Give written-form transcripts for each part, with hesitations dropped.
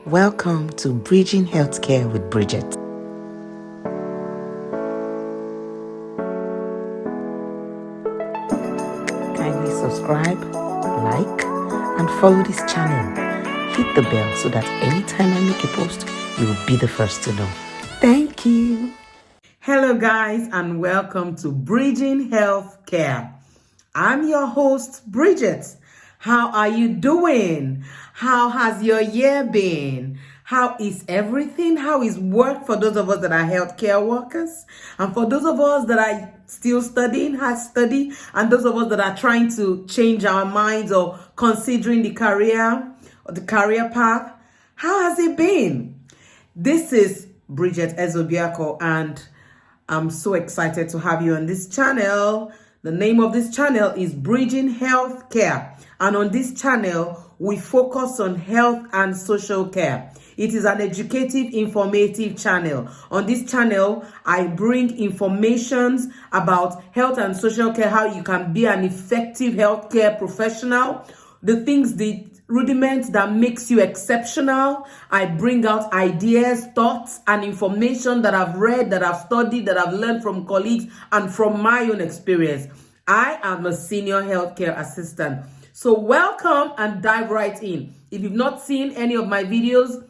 Welcome to Bridging Healthcare with Bridget. Kindly subscribe, like, and follow this channel. Hit the bell so that anytime I make a post, you will be the first to know. Thank you. Hello guys, and welcome to Bridging Healthcare. I'm your host, Bridget. How are you doing? How has your year been? How is everything? How is work for those of us that are healthcare workers? And for those of us that are still studying, and those of us that are trying to change our minds or considering the career path, how has it been? This is Bridget Ezobiako, and I'm so excited to have you on this channel. The name of this channel is Bridging Healthcare. And on this channel, we focus on health and social care. It is an educative, informative channel. On this channel, I bring information about health and social care, how you can be an effective healthcare professional, the rudiments that makes you exceptional. I bring out ideas, thoughts, and information that I've read, that I've studied, that I've learned from colleagues and from my own experience. I am a senior healthcare assistant. So welcome and dive right in. If you've not seen any of my videos,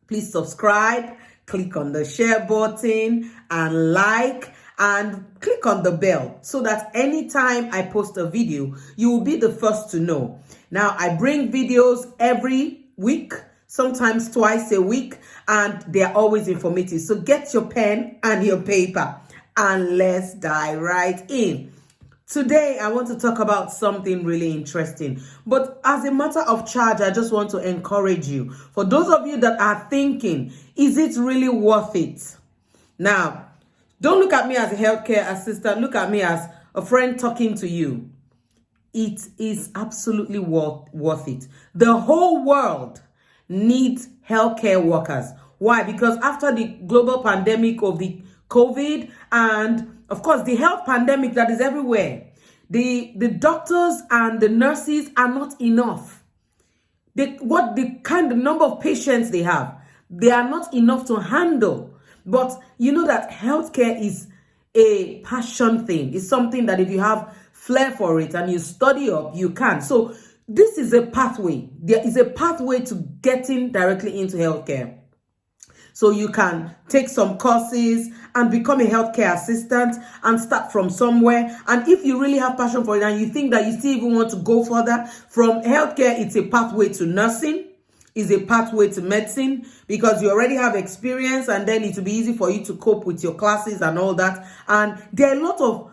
please subscribe, click on the share button and like, and click on the bell so that anytime I post a video, you will be the first to know. Now, I bring videos every week, sometimes twice a week, and they're always informative. So get your pen and your paper and let's dive right in. Today, I want to talk about something really interesting. But as a matter of charge, I just want to encourage you. For those of you that are thinking, is it really worth it? Now, don't look at me as a healthcare assistant. Look at me as a friend talking to you. It is absolutely worth it. The whole world needs healthcare workers. Why? Because after the global pandemic of the COVID and of course, the health pandemic that is everywhere, the doctors and the nurses are not enough. The number of patients they have, they are not enough to handle. But you know that healthcare is a passion thing. It's something that if you have flair for it and you study up, you can. So this is a pathway. There is a pathway to getting directly into healthcare. So you can take some courses and become a healthcare assistant and start from somewhere. And if you really have passion for it and you think that you still even want to go further, from healthcare, it's a pathway to nursing, is a pathway to medicine, because you already have experience and then it will be easy for you to cope with your classes and all that. And there are a lot of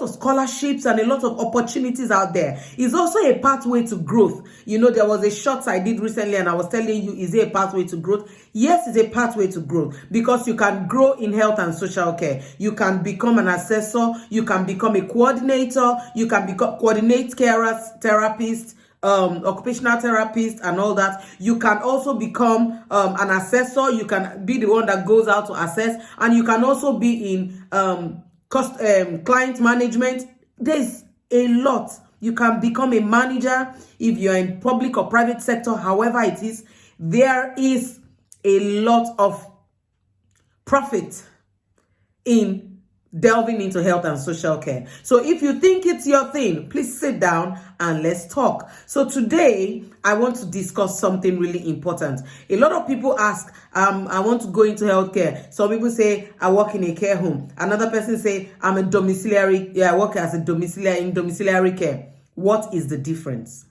scholarships and a lot of opportunities out there. It's also a pathway to growth. You know, there was a short I did recently and I was telling you, is it a pathway to growth? Yes, it's a pathway to growth because you can grow in health and social care. You can become an assessor. You can become a coordinator. You can coordinate carers, therapists, occupational therapist and all that. You can also become an assessor. You can be the one that goes out to assess, and you can also be in client management. There's a lot. You can become a manager if you're in public or private sector, however it is. There is a lot of profit in delving into health and social care. So if you think it's your thing, please sit down and let's talk. So today, I want to discuss something really important. A lot of people ask, I want to go into healthcare. Some people say, I work in a care home. Another person say, I'm a domiciliary. Yeah, I work as a domiciliary care. What is the difference?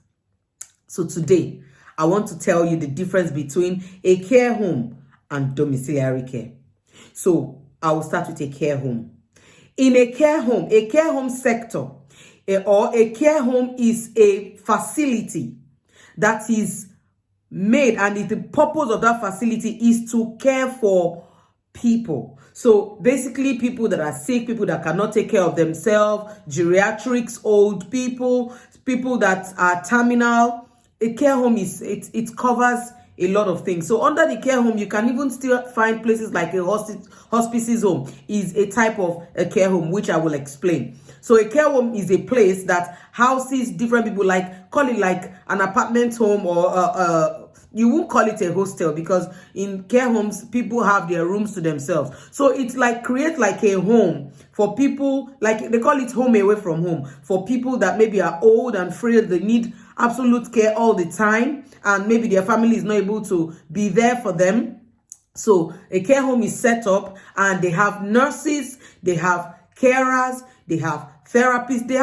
So today, I want to tell you the difference between a care home and domiciliary care. So I will start with a care home. In a care home sector, or a care home is a facility that is made, and the purpose of that facility is to care for people. So basically people that are sick, people that cannot take care of themselves, geriatrics, old people, people that are terminal. A care home it covers a lot of things. So under the care home, you can even still find places like a hospice's home is a type of a care home, which I will explain. So a care home is a place that houses different people, like call it like an apartment home, or you won't call it a hostel, because in care homes people have their rooms to themselves. So it's like create like a home for people, like they call it home away from home, for people that maybe are old and frail, they need absolute care all the time, and maybe their family is not able to be there for them. So a care home is set up, and they have nurses, they have carers, they have therapists, they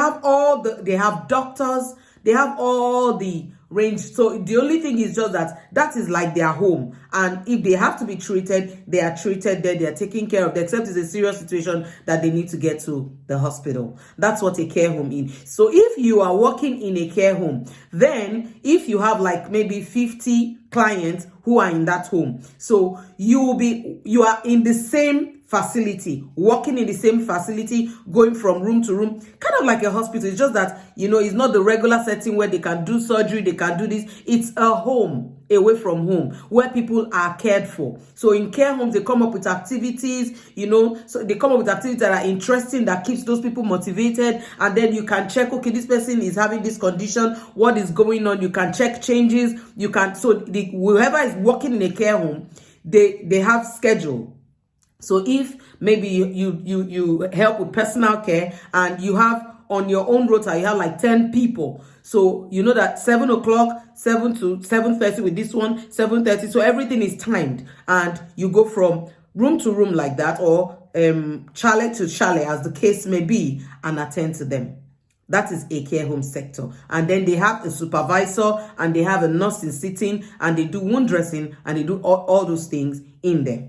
have doctors, they have all the range. So the only thing is just that is like their home, and if they have to be treated, they are treated there, they are taken care of, except it's a serious situation that they need to get to the hospital. That's what a care home is. So if you are working in a care home, then if you have like maybe 50 clients who are in that home, so you are in the same facility, working in the same facility, going from room to room, kind of like a hospital. It's just that, it's not the regular setting where they can do surgery, they can do this. It's a home away from home where people are cared for. So in care homes, they come up with activities, so they come up with activities that are interesting, that keeps those people motivated. And then you can check, okay, this person is having this condition, what is going on? You can check changes. Whoever is working in a care home, they have schedule. So if maybe you help with personal care, and you have on your own rota, you have like 10 people. So you know that 7 o'clock, 7 to 7:30 with this one, 7:30. So everything is timed, and you go from room to room like that, or chalet to chalet, as the case may be, and attend to them. That is a care home sector. And then they have a supervisor, and they have a nurse in sitting, and they do wound dressing, and they do all those things in there.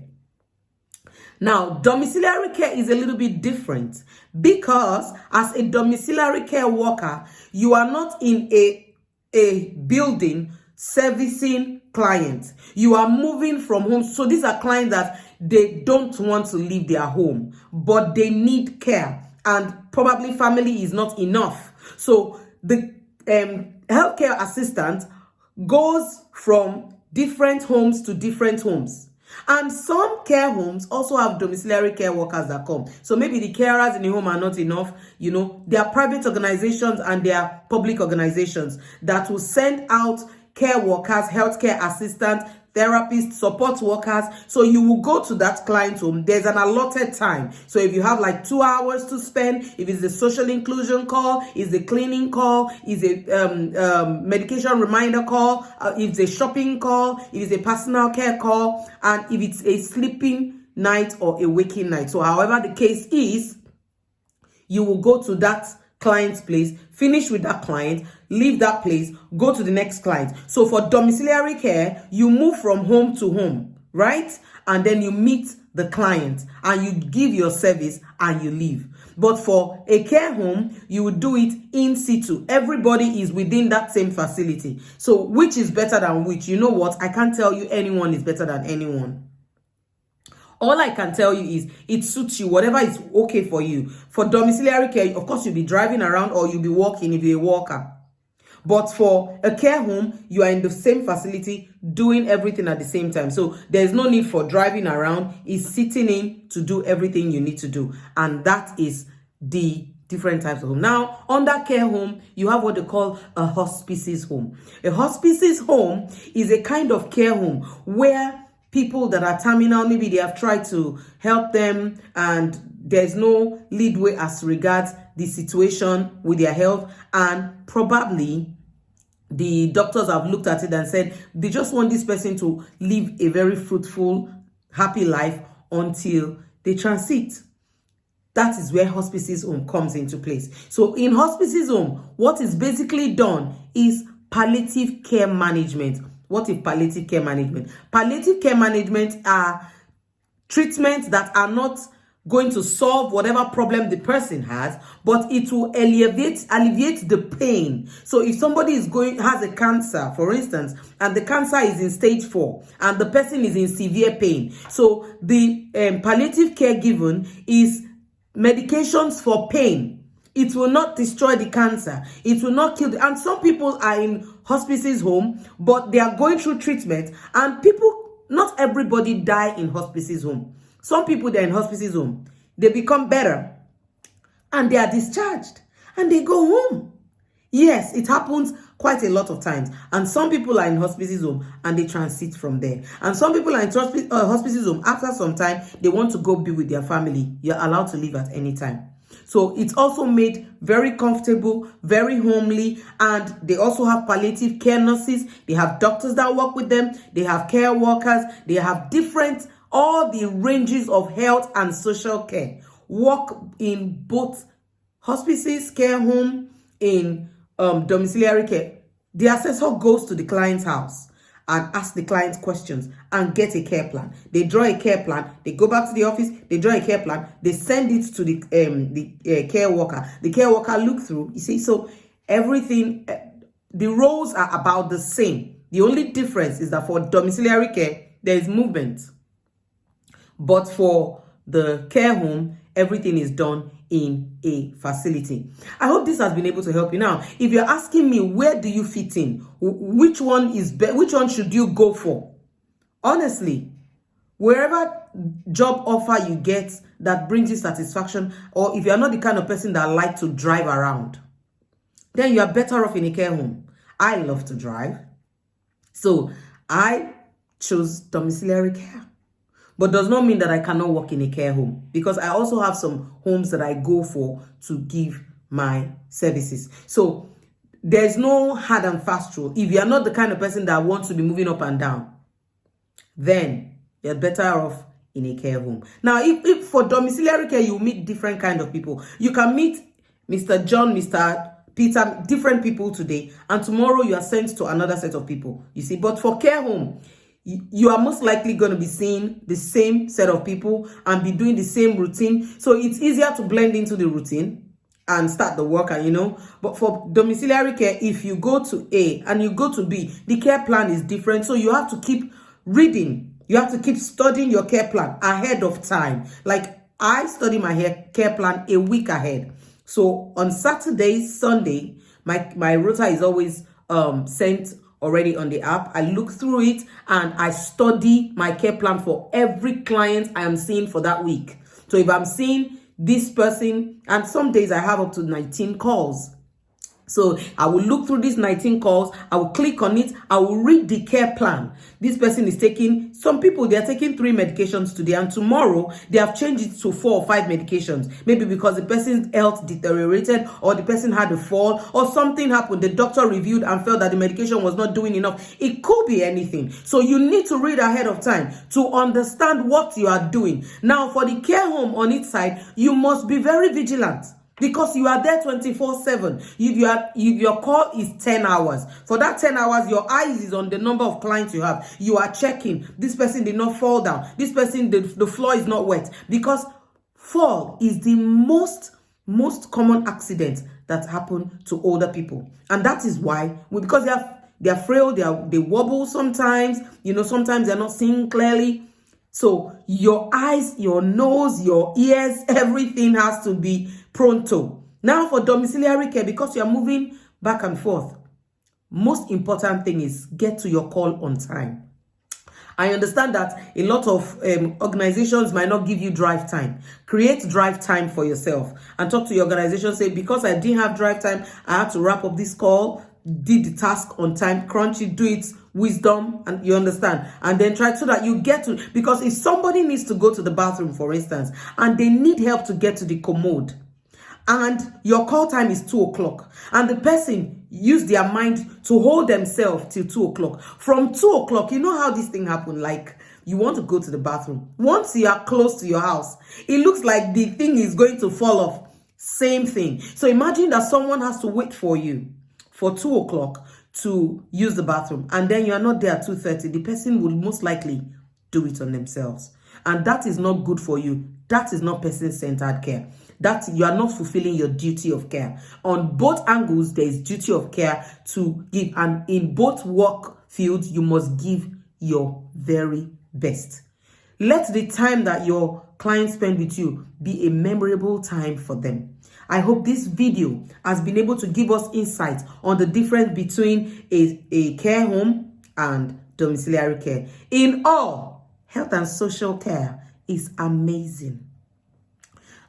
Now, domiciliary care is a little bit different, because as a domiciliary care worker, you are not in a building servicing clients. You are moving from home. So these are clients that they don't want to leave their home, but they need care, and probably family is not enough. So the healthcare assistant goes from different homes to different homes. And some care homes also have domiciliary care workers that come. So maybe the carers in the home are not enough. There are private organizations and there are public organizations that will send out care workers, healthcare assistants, therapists, support workers. So you will go to that client's home. There's an allotted time. So if you have like 2 hours to spend, if it's the social inclusion call, is the cleaning call, is a medication reminder call, if it's a shopping call, if it's a personal care call, and if it's a sleeping night or a waking night. So however the case is, you will go to that client's place, finish with that client, leave that place, go to the next client. So for domiciliary care, you move from home to home, right? And then you meet the client and you give your service and you leave. But for a care home, you would do it in situ. Everybody is within that same facility. So which is better than which? You know what? I can't tell you anyone is better than anyone. All I can tell you is it suits you, whatever is okay for you. For domiciliary care, of course, you'll be driving around or you'll be walking if you're a walker. But for a care home, you are in the same facility doing everything at the same time. So there's no need for driving around. It's sitting in to do everything you need to do. And that is the different types of home. Now, under care home, you have what they call a hospices home. A hospices home is a kind of care home where people that are terminal, maybe they have tried to help them and there's no leadway as regards the situation with their health, and probably the doctors have looked at it and said they just want this person to live a very fruitful, happy life until they transit. That is where hospices home comes into place. So in hospices home, what is basically done is palliative care management. What is palliative care management? Palliative care management are treatments that are not going to solve whatever problem the person has, but it will alleviate the pain. So if somebody has a cancer, for instance, and the cancer is in stage 4 and the person is in severe pain, so the palliative care given is medications for pain. It will not destroy the cancer. It will not kill and some people are in hospices home, but they are going through treatment, and not everybody die in hospices home. Some people, they're in hospices home, they become better, and they are discharged and they go home. Yes, it happens quite a lot of times. And some people are in hospices home and they transit from there. And some people are in hospices home. After some time, they want to go be with their family. You're allowed to leave at any time. So it's also made very comfortable, very homely, and they also have palliative care nurses. They have doctors that work with them. They have care workers. They have all the ranges of health and social care. Work in both hospices, care home, in domiciliary care. The assessor goes to the client's house and asks the client questions and get a care plan. They draw a care plan. They go back to the office. They draw a care plan. They send it to the care worker. The care worker look through. You see, so everything, the roles are about the same. The only difference is that for domiciliary care, there is movement. But for the care home, everything is done in a facility. I hope this has been able to help you. Now, if you're asking me, where do you fit in? Which one is better? Which one should you go for? Honestly, wherever job offer you get that brings you satisfaction, or if you're not the kind of person that like to drive around, then you are better off in a care home. I love to drive, so I chose domiciliary care. But does not mean that I cannot work in a care home, because I also have some homes that I go for to give my services. So there's no hard and fast rule. If you are not the kind of person that wants to be moving up and down, then you're better off in a care home. Now, if for domiciliary care, you meet different kind of people. You can meet Mr. John, Mr. Peter, different people today, and tomorrow you are sent to another set of people, you see. But for care home, you are most likely going to be seeing the same set of people and be doing the same routine. So it's easier to blend into the routine and start the work, and But for domiciliary care, if you go to A and you go to B, the care plan is different. So you have to keep reading. You have to keep studying your care plan ahead of time. Like I study my care plan a week ahead. So on Saturday, Sunday, my rota is always sent already on the app. I look through it and I study my care plan for every client I am seeing for that week. So if I'm seeing this person, and some days I have up to 19 calls. So I will look through these 19 calls. I will click on it. I will read the care plan. This person is taking, some people, they are taking 3 medications today, and tomorrow they have changed it to 4 or 5 medications. Maybe because the person's health deteriorated, or the person had a fall, or something happened. The doctor reviewed and felt that the medication was not doing enough. It could be anything. So you need to read ahead of time to understand what you are doing. Now, for the care home on its side, you must be very vigilant, because you are there 24/7. If your call is 10 hours, for that 10 hours, your eyes is on the number of clients you have. You are checking. This person did not fall down. This person, the floor is not wet. Because fall is the most common accident that happen to older people. And that is why, because they are frail, they wobble sometimes. Sometimes they're not seeing clearly. So your eyes, your nose, your ears, everything has to be pronto. Now for domiciliary care, because you are moving back and forth, most important thing is get to your call on time. I understand that a lot of organizations might not give you drive time. Create drive time for yourself and talk to your organization. Say, because I didn't have drive time, I had to wrap up this call, did the task on time, crunch it, do it, wisdom, and you understand, and then try so that you get to, because if somebody needs to go to the bathroom, for instance, and they need help to get to the commode, and your call time is 2 o'clock, and the person used their mind to hold themselves till 2 o'clock. From 2 o'clock, you know how this thing happened, like you want to go to the bathroom. Once you are close to your house, it looks like the thing is going to fall off. Same thing. So imagine that someone has to wait for you for 2 o'clock to use the bathroom, and then you are not there at 2:30. The person will most likely do it on themselves, and that is not good for you. That is not person-centered care. That you are not fulfilling your duty of care. On both angles, there is duty of care to give, and in both work fields, you must give your very best. Let the time that your clients spend with you be a memorable time for them. I hope this video has been able to give us insight on the difference between a care home and domiciliary care. In all, health and social care is amazing.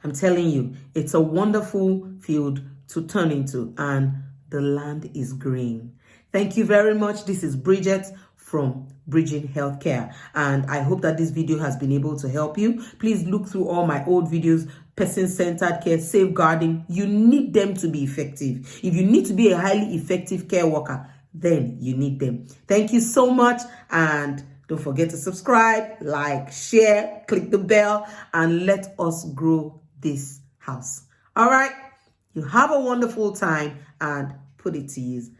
I'm telling you, it's a wonderful field to turn into, and the land is green. Thank you very much. This is Bridget from Bridging Healthcare, and I hope that this video has been able to help you. Please look through all my old videos. Person-centered care, safeguarding. You need them to be effective. If you need to be a highly effective care worker, then you need them. Thank you so much, and don't forget to subscribe, like, share, click the bell, and let us grow this house. All right? You have a wonderful time, and put it to use.